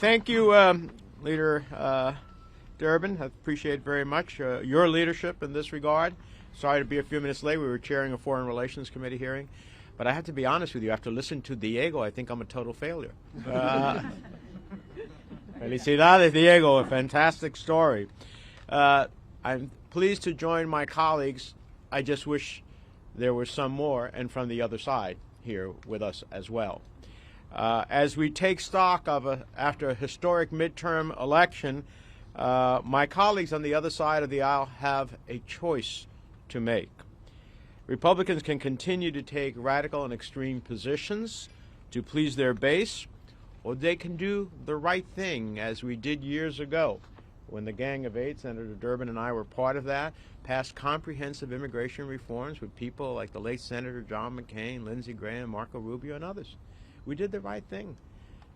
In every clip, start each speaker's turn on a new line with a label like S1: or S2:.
S1: Thank you, Leader Durbin. I appreciate very much your leadership in this regard. Sorry to be a few minutes late. We were chairing a Foreign Relations Committee hearing. But I have to be honest with you, after listening to Diego, I think I'm a total failure. Felicidades, Diego, a fantastic story. I'm pleased to join my colleagues. I just wish there were some more, and from the other side here with us as well. As we take stock of after a historic midterm election, my colleagues on the other side of the aisle have a choice to make. Republicans can continue to take radical and extreme positions to please their base, or they can do the right thing, as we did years ago when the Gang of Eight, Senator Durbin and I were part of that, passed comprehensive immigration reforms with people like the late Senator John McCain, Lindsey Graham, Marco Rubio, and others. We did the right thing.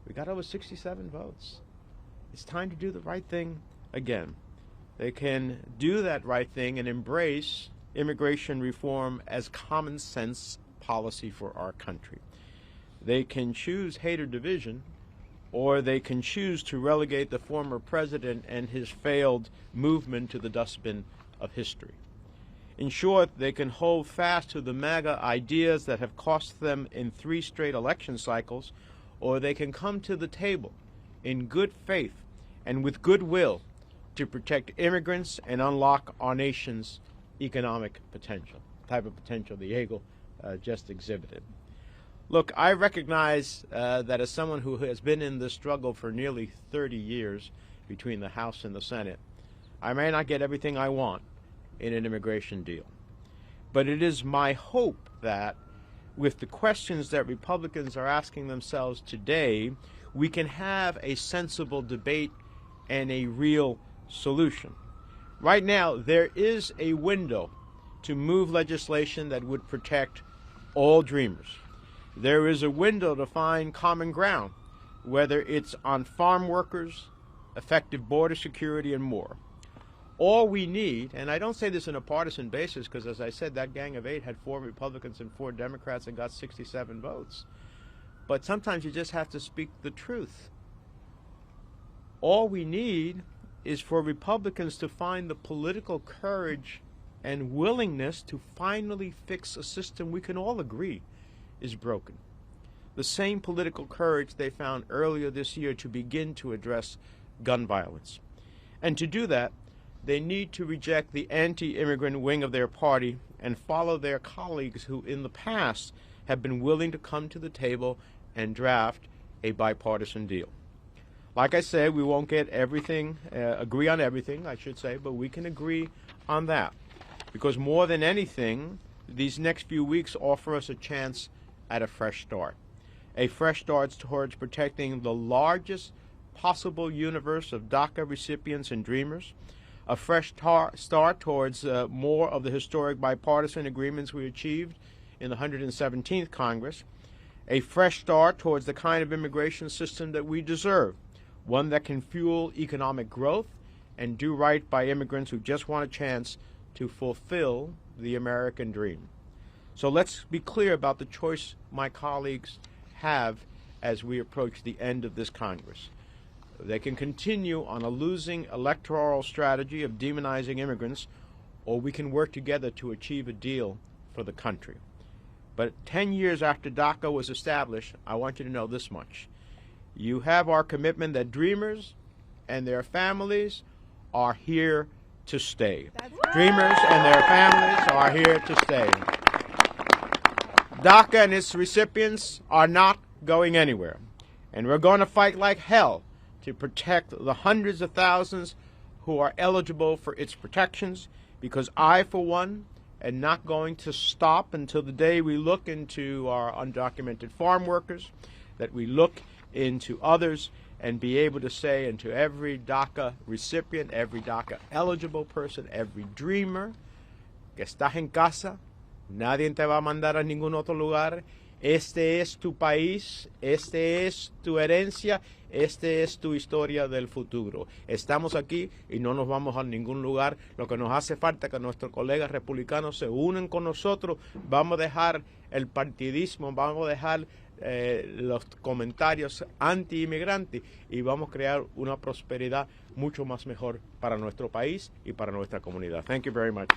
S1: We got over 67 votes. It's time to do the right thing again. They can do that right thing and embrace immigration reform as common sense policy for our country. They can choose hate or division, or they can choose to relegate the former president and his failed movement to the dustbin of history. In short, they can hold fast to the MAGA ideas that have cost them in 3 straight election cycles, or they can come to the table in good faith and with goodwill to protect immigrants and unlock our nation's economic potential, type of potential Diego just exhibited. Look, I recognize that as someone who has been in this struggle for nearly 30 years between the House and the Senate, I may not get everything I want in an immigration deal. But it is my hope that with the questions that Republicans are asking themselves today, we can have a sensible debate and a real solution. Right now, there is a window to move legislation that would protect all dreamers. There is a window to find common ground, whether it's on farm workers, effective border security, and more. All we need, and I don't say this on a partisan basis because, as I said, that Gang of Eight had 4 Republicans and 4 Democrats and got 67 votes. But sometimes you just have to speak the truth. All we need is for Republicans to find the political courage and willingness to finally fix a system we can all agree is broken. The same political courage they found earlier this year to begin to address gun violence. And to do that, they need to reject the anti-immigrant wing of their party and follow their colleagues who in the past have been willing to come to the table and draft a bipartisan deal. Like I said, we won't get everything, agree on everything, I should say, but we can agree on that. Because more than anything, these next few weeks offer us a chance at a fresh start. A fresh start towards protecting the largest possible universe of DACA recipients and dreamers. A fresh start towards more of the historic bipartisan agreements we achieved in the 117th Congress. A fresh start towards the kind of immigration system that we deserve. One that can fuel economic growth and do right by immigrants who just want a chance to fulfill the American dream. So let's be clear about the choice my colleagues have as we approach the end of this Congress. They can continue on a losing electoral strategy of demonizing immigrants, or we can work together to achieve a deal for the country. But 10 years after DACA was established, I want you to know this much. You have our commitment that dreamers and their families are here to stay. Dreamers and their families are here to stay. DACA and its recipients are not going anywhere. And we're going to fight like hell to protect the hundreds of thousands who are eligible for its protections, because I, for one, am not going to stop until the day we look into our undocumented farm workers, that we look into others and be able to say into every DACA recipient, every DACA eligible person, every dreamer, que estás en casa, nadie te va a mandar a ningún otro lugar, este es tu país, este es tu herencia, este es tu historia del futuro. Estamos aquí y no nos vamos a ningún lugar. Lo que nos hace falta es que nuestros colegas republicanos se unen con nosotros. Vamos a dejar el partidismo, vamos a dejar los comentarios anti-inmigrantes y vamos a crear una prosperidad mucho más mejor para nuestro país y para nuestra comunidad. Thank you very much.